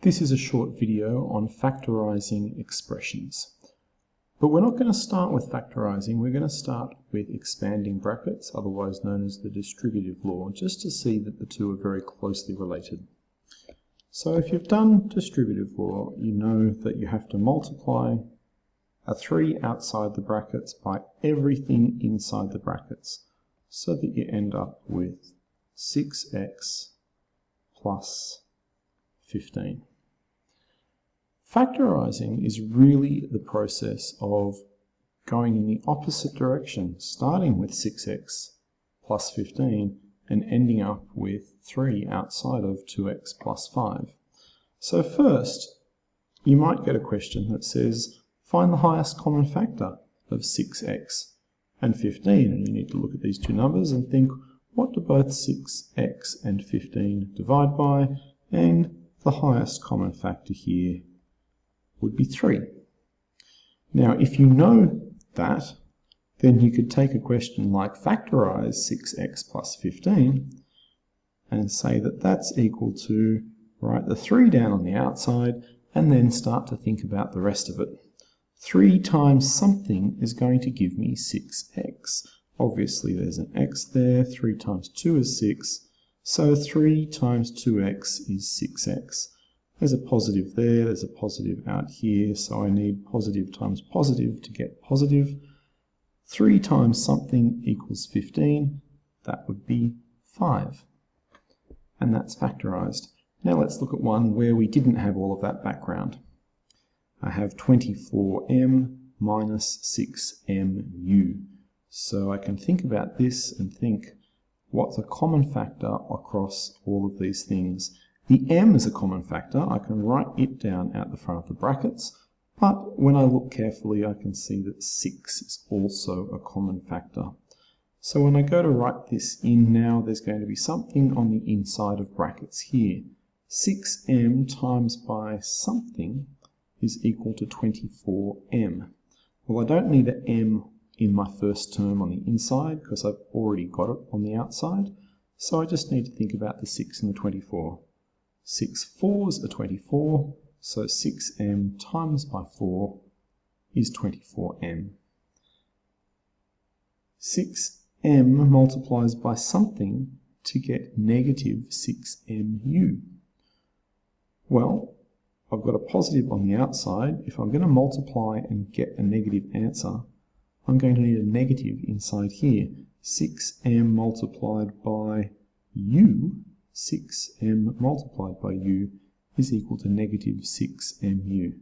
This is a short video on factorising expressions. But we're not going to start with factorising, we're going to start with expanding brackets, otherwise known as the distributive law, just to see that the two are very closely related. So if you've done distributive law, you know that you have to multiply a 3 outside the brackets by everything inside the brackets, so that you end up with 6x plus 15. Factorising is really the process of going in the opposite direction, starting with 6x plus 15 and ending up with 3 outside of 2x plus 5. So first, you might get a question that says, find the highest common factor of 6x and 15. And you need to look at these two numbers and think, what do both 6x and 15 divide by? And the highest common factor here would be 3. Now, if you know that, then you could take a question like factorise 6x plus 15 and say that that's equal to, write the 3 down on the outside and then start to think about the rest of it. 3 times something is going to give me 6x. Obviously there's an x there, 3 times 2 is 6, so 3 times 2x is 6x. There's a positive there, there's a positive out here, so I need positive times positive to get positive. 3 times something equals 15, that would be 5. And that's factorised. Now let's look at one where we didn't have all of that background. I have 24m minus 6mu. So I can think about this and think, what's a common factor across all of these things? The m is a common factor. I can write it down out the front of the brackets, but when I look carefully I can see that 6 is also a common factor. So when I go to write this in now, there's going to be something on the inside of brackets here. 6m times by something is equal to 24m. Well, I don't need an m in my first term on the inside because I've already got it on the outside, so I just need to think about the 6 and the 24. 6 4s are 24, so 6m times by 4 is 24m. 6m multiplies by something to get negative 6mu. Well, I've got a positive on the outside. If I'm going to multiply and get a negative answer, I'm going to need a negative inside here. 6m multiplied by u, 6m multiplied by u is equal to negative 6mu.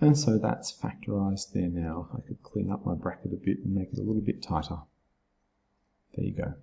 And so that's factorised there now. I could clean up my bracket a bit and make it a little bit tighter. There you go.